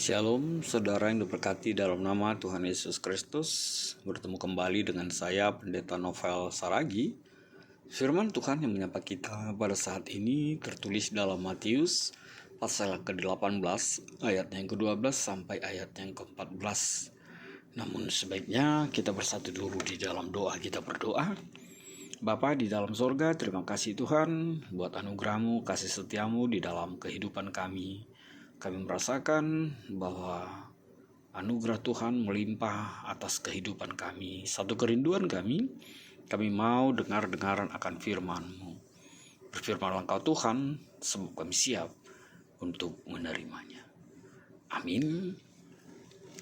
Shalom, saudara yang diberkati dalam nama Tuhan Yesus Kristus. Bertemu kembali dengan saya, Pendeta Novel Saragi. Firman Tuhan yang menyapa kita pada saat ini tertulis dalam Matius pasal ke-18 ayat yang ke-12 sampai ayat yang ke-14. Namun sebaiknya kita bersatu dulu di dalam doa. Kita berdoa. Bapa di dalam sorga, terima kasih Tuhan buat anugerah-Mu, kasih setia-Mu di dalam kehidupan kami. Kami merasakan bahwa anugerah Tuhan melimpah atas kehidupan kami. Satu kerinduan kami mau dengar-dengaran akan firman-Mu. Berfirmanlah Engkau Tuhan, sebab kami siap untuk menerimanya. Amin.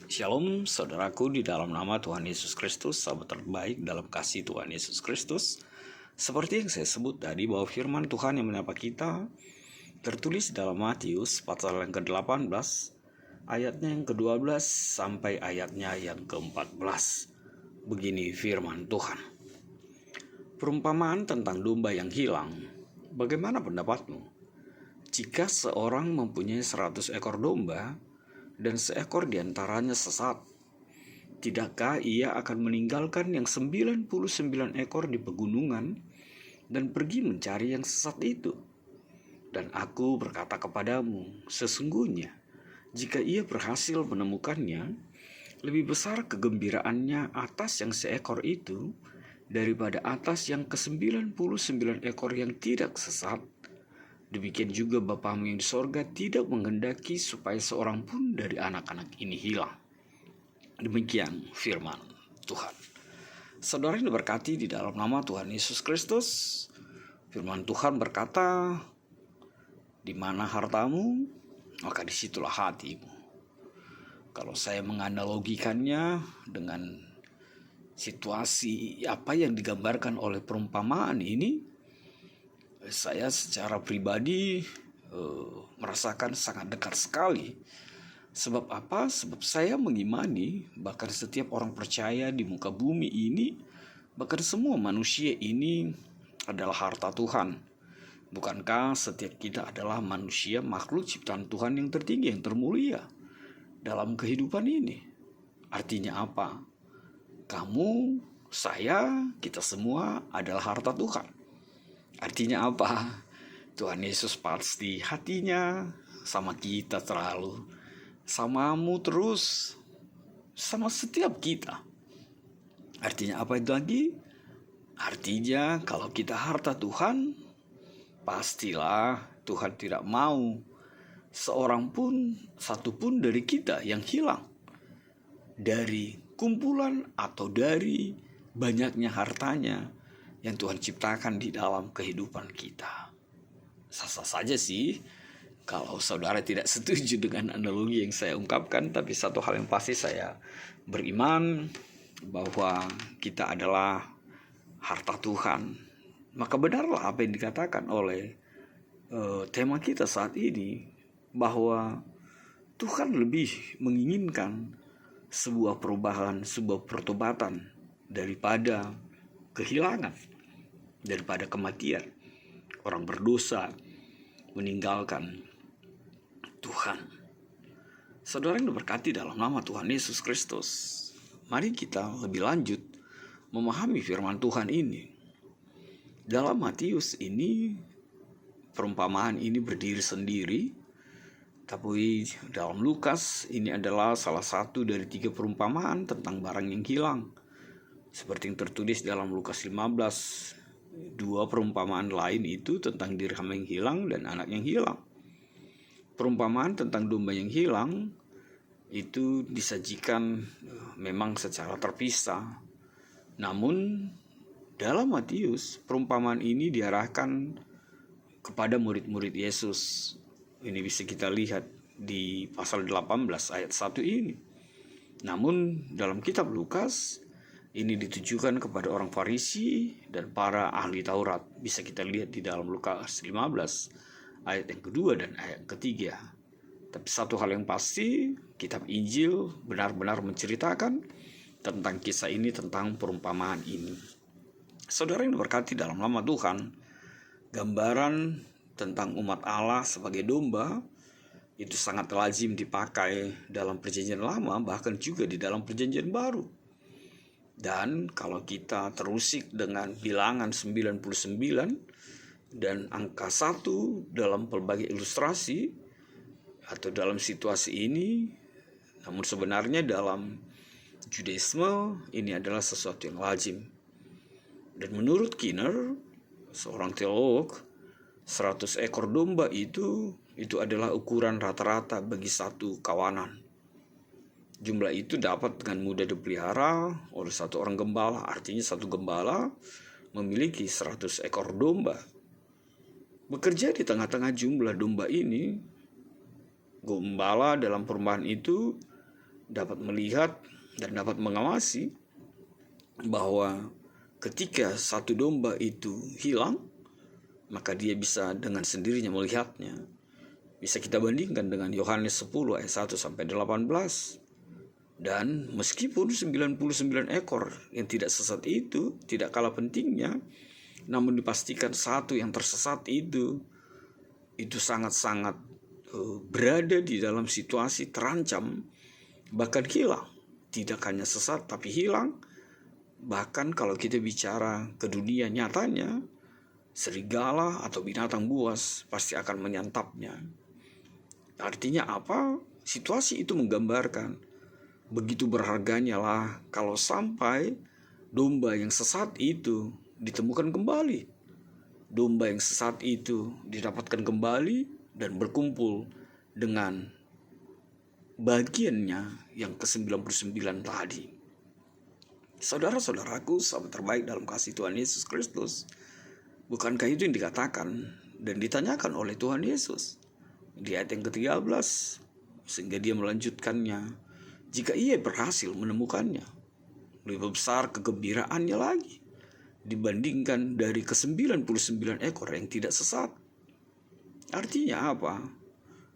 Shalom saudaraku di dalam nama Tuhan Yesus Kristus, sahabat terbaik dalam kasih Tuhan Yesus Kristus. Seperti yang saya sebut tadi bahwa firman Tuhan yang menyapa kita tertulis dalam Matius pasal yang ke-18 ayatnya yang ke-12 sampai ayatnya yang ke-14. Begini firman Tuhan. Perumpamaan tentang domba yang hilang. Bagaimana pendapatmu? Jika seorang mempunyai 100 ekor domba dan seekor diantaranya sesat, tidakkah ia akan meninggalkan yang 99 ekor di pegunungan dan pergi mencari yang sesat itu? Dan aku berkata kepadamu, sesungguhnya jika ia berhasil menemukannya, lebih besar kegembiraannya atas yang seekor itu daripada atas yang ke-99 ekor yang tidak sesat. Demikian juga Bapamu yang di sorga tidak menghendaki supaya seorang pun dari anak-anak ini hilang. Demikian firman Tuhan. Saudara yang diberkati di dalam nama Tuhan Yesus Kristus, firman Tuhan berkata, di mana hartamu, maka disitulah hatimu. Kalau saya menganalogikannya dengan situasi apa yang digambarkan oleh perumpamaan ini, saya secara pribadi merasakan sangat dekat sekali. Sebab apa? Sebab saya mengimani bahkan setiap orang percaya di muka bumi ini, bahkan semua manusia ini adalah harta Tuhan. Bukankah setiap kita adalah manusia, makhluk ciptaan Tuhan yang tertinggi, yang termulia dalam kehidupan ini? Artinya apa? Kamu, saya, kita semua adalah harta Tuhan. Artinya apa? Tuhan Yesus pasti hatinya sama kita terlalu, samamu terus, sama setiap kita. Artinya apa itu lagi? Artinya kalau kita harta Tuhan, pastilah Tuhan tidak mau seorang pun, satu pun dari kita yang hilang dari kumpulan atau dari banyaknya hartanya yang Tuhan ciptakan di dalam kehidupan kita. Sah-sah saja sih kalau saudara tidak setuju dengan analogi yang saya ungkapkan, tapi satu hal yang pasti saya beriman bahwa kita adalah harta Tuhan. Maka benarlah apa yang dikatakan oleh tema kita saat ini, bahwa Tuhan lebih menginginkan sebuah perubahan, sebuah pertobatan daripada kehilangan, daripada kematian. Orang berdosa meninggalkan Tuhan. Saudara yang diberkati dalam nama Tuhan Yesus Kristus, mari kita lebih lanjut memahami firman Tuhan ini. Dalam Matius ini, perumpamaan ini berdiri sendiri, tapi dalam Lukas ini adalah salah satu dari 3 perumpamaan tentang barang yang hilang. Seperti yang tertulis dalam Lukas 15, 2 perumpamaan lain itu tentang dirham yang hilang dan anak yang hilang. Perumpamaan tentang domba yang hilang itu disajikan memang secara terpisah. Namun dalam Matius, perumpamaan ini diarahkan kepada murid-murid Yesus. Ini bisa kita lihat di pasal 18 ayat 1 ini. Namun dalam kitab Lukas, ini ditujukan kepada orang Farisi dan para ahli Taurat. Bisa kita lihat di dalam Lukas 15 ayat yang kedua dan ayat ketiga. Tapi satu hal yang pasti, kitab Injil benar-benar menceritakan tentang kisah ini, tentang perumpamaan ini. Saudara yang diberkati dalam nama Tuhan, gambaran tentang umat Allah sebagai domba itu sangat lazim dipakai dalam perjanjian lama, bahkan juga di dalam perjanjian baru. Dan kalau kita terusik dengan bilangan 99 dan angka 1 dalam pelbagai ilustrasi atau dalam situasi ini, namun sebenarnya dalam Judaisme ini adalah sesuatu yang lazim. Dan menurut Kinner, seorang teolog, 100 ekor domba itu adalah ukuran rata-rata bagi satu kawanan. Jumlah itu dapat dengan mudah dipelihara oleh satu orang gembala. Artinya satu gembala memiliki 100 ekor domba. Bekerja di tengah-tengah jumlah domba ini, gembala dalam perumahan itu dapat melihat dan dapat mengawasi bahwa ketika satu domba itu hilang, maka dia bisa dengan sendirinya melihatnya. Bisa kita bandingkan dengan Yohanes 10 ayat 1 sampai 18. Dan meskipun 99 ekor yang tidak sesat itu tidak kalah pentingnya, namun dipastikan satu yang tersesat itu sangat-sangat berada di dalam situasi terancam, bahkan hilang. Tidak hanya sesat tapi hilang. Bahkan kalau kita bicara ke dunia nyatanya, serigala atau binatang buas pasti akan menyantapnya. Artinya apa? Situasi itu menggambarkan begitu berharganya lah kalau sampai domba yang sesat itu ditemukan kembali. Domba yang sesat itu didapatkan kembali dan berkumpul dengan bagiannya yang ke-99 tadi. Saudara-saudaraku, sahabat terbaik dalam kasih Tuhan Yesus Kristus, bukankah itu yang dikatakan dan ditanyakan oleh Tuhan Yesus di ayat yang ke-13, sehingga dia melanjutkannya, jika ia berhasil menemukannya, lebih besar kegembiraannya lagi dibandingkan dari ke-99 ekor yang tidak sesat. Artinya apa?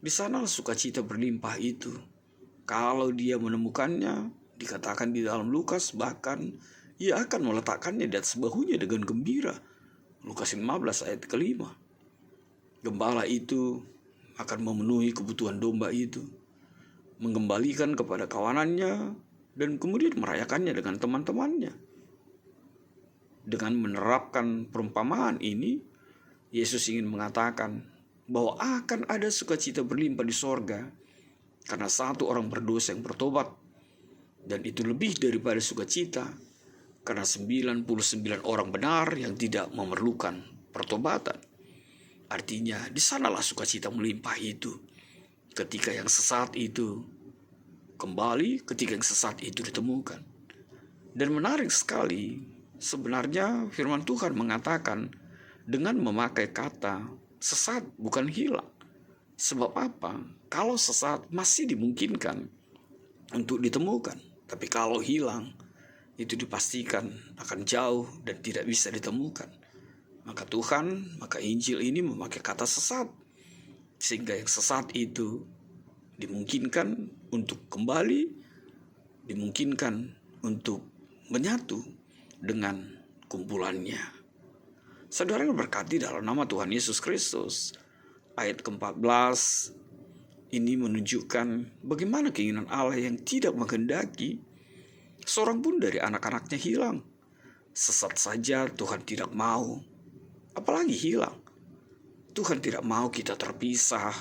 Di sana sukacita berlimpah itu. Kalau dia menemukannya, dikatakan di dalam Lukas, bahkan ia akan meletakkannya di atas bahunya dengan gembira. Lukas 15 ayat ke-5. Gembala itu akan memenuhi kebutuhan domba itu, mengembalikan kepada kawanannya, dan kemudian merayakannya dengan teman-temannya. Dengan menerapkan perumpamaan ini, Yesus ingin mengatakan bahwa akan ada sukacita berlimpah di sorga karena satu orang berdosa yang bertobat, dan itu lebih daripada sukacita karena 99 orang benar yang tidak memerlukan pertobatan. Artinya di sanalah sukacita melimpah itu. Ketika yang sesat itu kembali, ketika yang sesat itu ditemukan. Dan menarik sekali, sebenarnya firman Tuhan mengatakan dengan memakai kata sesat bukan hilang. Sebab apa? Kalau sesat masih dimungkinkan untuk ditemukan. Tapi kalau hilang, itu dipastikan akan jauh dan tidak bisa ditemukan. Maka Injil ini memakai kata sesat, sehingga yang sesat itu dimungkinkan untuk kembali, dimungkinkan untuk menyatu dengan kumpulannya. Saudara yang berkati dalam nama Tuhan Yesus Kristus, ayat ke-14 ini menunjukkan bagaimana keinginan Allah yang tidak menghendaki seorang pun dari anak-anaknya hilang. Sesat saja Tuhan tidak mau, apalagi hilang. Tuhan tidak mau kita terpisah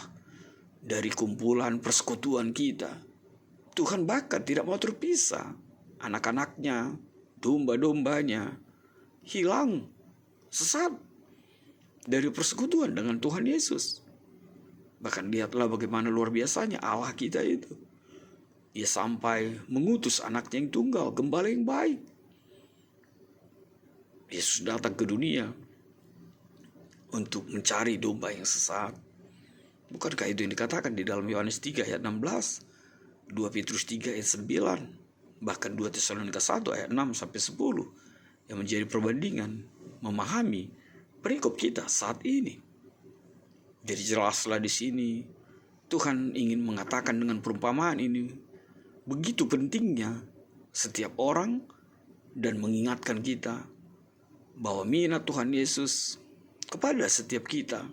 dari kumpulan persekutuan kita. Tuhan bahkan tidak mau terpisah. Anak-anaknya, domba-dombanya hilang, sesat dari persekutuan dengan Tuhan Yesus. Bahkan lihatlah bagaimana luar biasanya Allah kita itu. Ia sampai mengutus anaknya yang tunggal, gembala yang baik. Yesus datang ke dunia untuk mencari domba yang sesat. Bukankah itu yang dikatakan di dalam Yohanes 3 ayat 16, 2 Petrus 3 ayat 9, bahkan 2 Tesalonika 1 ayat 6 sampai 10 yang menjadi perbandingan memahami perikop kita saat ini. Jadi jelaslah di sini Tuhan ingin mengatakan dengan perumpamaan ini begitu pentingnya setiap orang dan mengingatkan kita bahwa minat Tuhan Yesus kepada setiap kita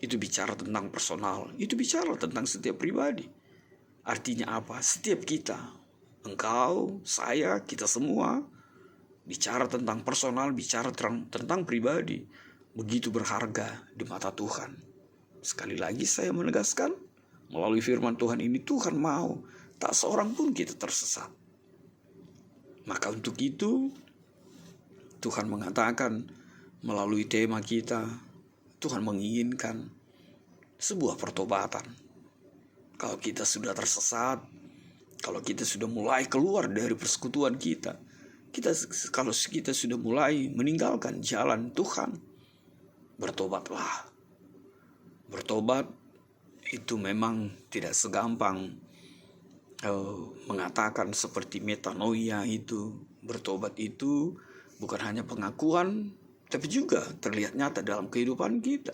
Itu bicara tentang personal, itu bicara tentang setiap pribadi. Artinya apa? Setiap kita, engkau, saya, kita semua, bicara tentang personal, bicara tentang pribadi. Begitu berharga di mata Tuhan. Sekali lagi saya menegaskan, melalui firman Tuhan ini Tuhan mau tak seorang pun kita tersesat. Maka untuk itu Tuhan mengatakan melalui tema kita, Tuhan menginginkan sebuah pertobatan. Kalau kita sudah tersesat, kalau kita sudah mulai keluar dari persekutuan kalau kita sudah mulai meninggalkan jalan Tuhan, bertobatlah. Bertobat itu memang tidak segampang mengatakan seperti metanoia itu. Bertobat itu bukan hanya pengakuan, tapi juga terlihat nyata dalam kehidupan kita.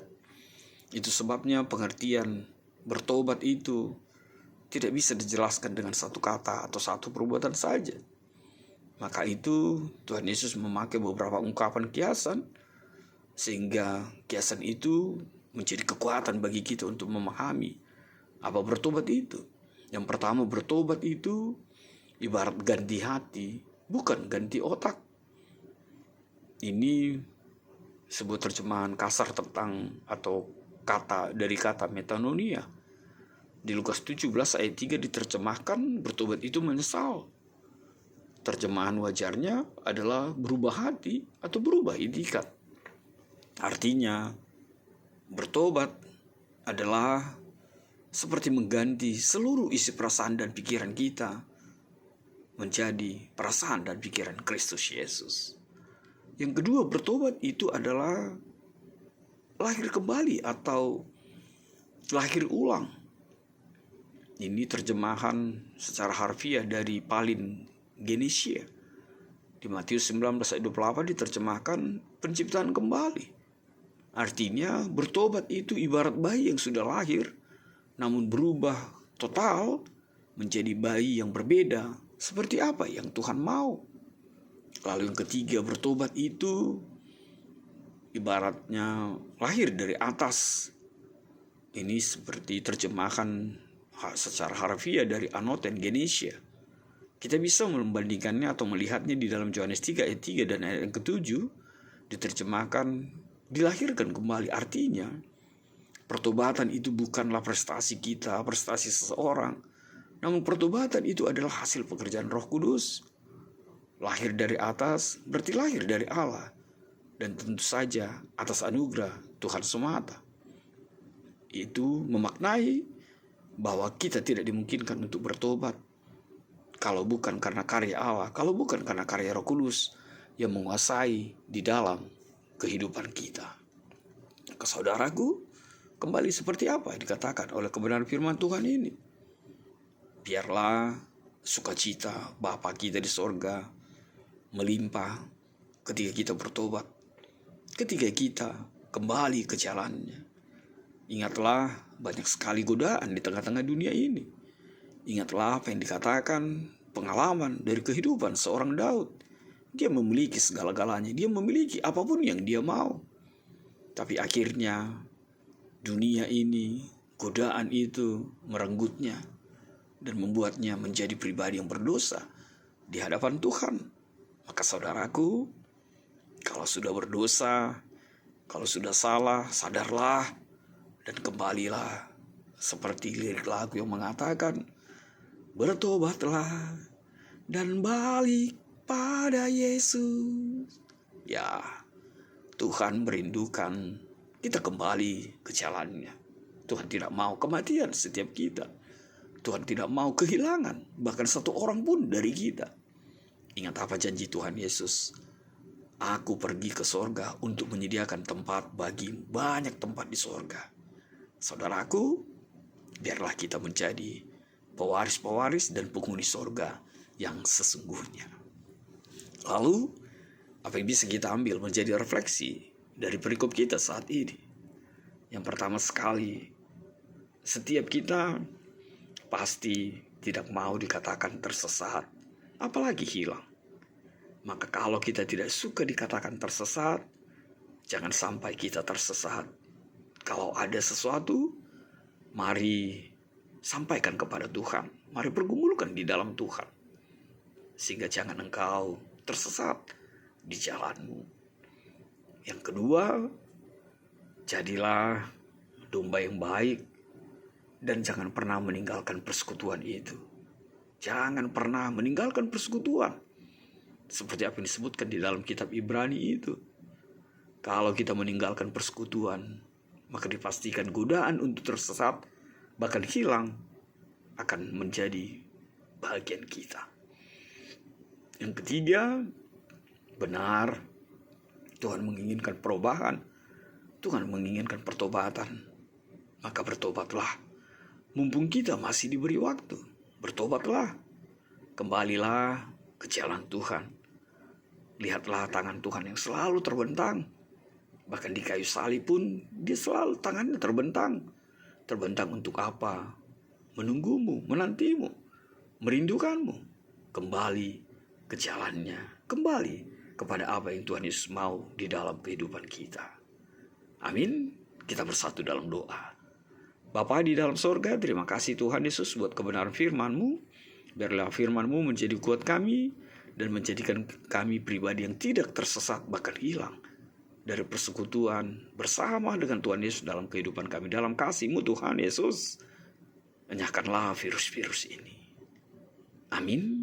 Itu sebabnya pengertian bertobat itu tidak bisa dijelaskan dengan satu kata atau satu perbuatan saja. Maka itu Tuhan Yesus memakai beberapa ungkapan kiasan, sehingga kiasan itu menjadi kekuatan bagi kita untuk memahami apa bertobat itu. Yang pertama, bertobat itu ibarat ganti hati, bukan ganti otak. Ini sebuah terjemahan kasar tentang atau kata dari kata metanoia. Di Lukas 17 ayat 3 diterjemahkan bertobat itu menyesal. Terjemahan wajarnya adalah berubah hati atau berubah itikat. Artinya bertobat adalah seperti mengganti seluruh isi perasaan dan pikiran kita menjadi perasaan dan pikiran Kristus Yesus. Yang kedua, bertobat itu adalah lahir kembali atau lahir ulang. Ini terjemahan secara harfiah dari Palin Genesia. Di Matius 19 ayat 28 diterjemahkan penciptaan kembali. Artinya bertobat itu ibarat bayi yang sudah lahir, namun berubah total menjadi bayi yang berbeda, seperti apa yang Tuhan mau. Lalu yang ketiga, bertobat itu ibaratnya lahir dari atas. Ini seperti terjemahan secara harfiah dari Anoten Genesia. Kita bisa membandingkannya atau melihatnya di dalam Yohanes 3 ayat 3 dan ayat yang ke-7 diterjemahkan dilahirkan kembali. Artinya pertobatan itu bukanlah prestasi kita, prestasi seseorang, namun pertobatan itu adalah hasil pekerjaan Roh Kudus. Lahir dari atas berarti lahir dari Allah, dan tentu saja atas anugerah Tuhan semata. Itu memaknai bahwa kita tidak dimungkinkan untuk bertobat kalau bukan karena karya Allah, kalau bukan karena karya Roh Kudus yang menguasai di dalam kehidupan kita. Saudaraku, kembali seperti apa yang dikatakan oleh kebenaran firman Tuhan ini? Biarlah sukacita Bapa kita di sorga melimpah ketika kita bertobat, ketika kita kembali ke jalannya. Ingatlah, banyak sekali godaan di tengah-tengah dunia ini. Ingatlah apa yang dikatakan pengalaman dari kehidupan seorang Daud. Dia memiliki segala-galanya, dia memiliki apapun yang dia mau. Tapi akhirnya dunia ini, godaan itu merenggutnya dan membuatnya menjadi pribadi yang berdosa di hadapan Tuhan. Maka saudaraku, kalau sudah berdosa, kalau sudah salah, sadarlah dan kembalilah. Seperti lirik lagu yang mengatakan, bertobatlah dan balik pada Yesus. Ya, Tuhan merindukan kita kembali ke jalannya. Tuhan tidak mau kematian setiap kita. Tuhan tidak mau kehilangan bahkan satu orang pun dari kita. Ingat apa janji Tuhan Yesus? Aku pergi ke sorga untuk menyediakan tempat bagi banyak tempat di sorga. Saudaraku, biarlah kita menjadi pewaris-pewaris dan penghuni sorga yang sesungguhnya. Lalu, apa yang bisa kita ambil menjadi refleksi dari perikop kita saat ini? Yang pertama sekali, setiap kita pasti tidak mau dikatakan tersesat, apalagi hilang. Maka kalau kita tidak suka dikatakan tersesat, jangan sampai kita tersesat. Kalau ada sesuatu, mari sampaikan kepada Tuhan. Mari pergumulkan di dalam Tuhan. Sehingga jangan engkau tersesat di jalanmu. Yang kedua, jadilah domba yang baik dan jangan pernah meninggalkan persekutuan itu. Jangan pernah meninggalkan persekutuan. Seperti apa yang disebutkan di dalam kitab Ibrani itu. Kalau kita meninggalkan persekutuan, maka dipastikan godaan untuk tersesat, bahkan hilang, akan menjadi bagian kita. Yang ketiga, benar, Tuhan menginginkan perubahan. Tuhan menginginkan pertobatan. Maka bertobatlah. Mumpung kita masih diberi waktu, bertobatlah. Kembalilah ke jalan Tuhan. Lihatlah tangan Tuhan yang selalu terbentang. Bahkan di kayu salib pun dia selalu tangannya terbentang. Terbentang untuk apa? Menunggumu, menantimu, merindukanmu. Kembali ke jalannya. Kembali kepada apa yang Tuhan Yesus mau di dalam kehidupan kita. Amin. Kita bersatu dalam doa. Bapa di dalam sorga, terima kasih Tuhan Yesus buat kebenaran firman-Mu. Biarlah firman-Mu menjadi kuat kami dan menjadikan kami pribadi yang tidak tersesat bahkan hilang dari persekutuan bersama dengan Tuhan Yesus dalam kehidupan kami. Dalam kasih-Mu Tuhan Yesus, enyahkanlah virus-virus ini. Amin.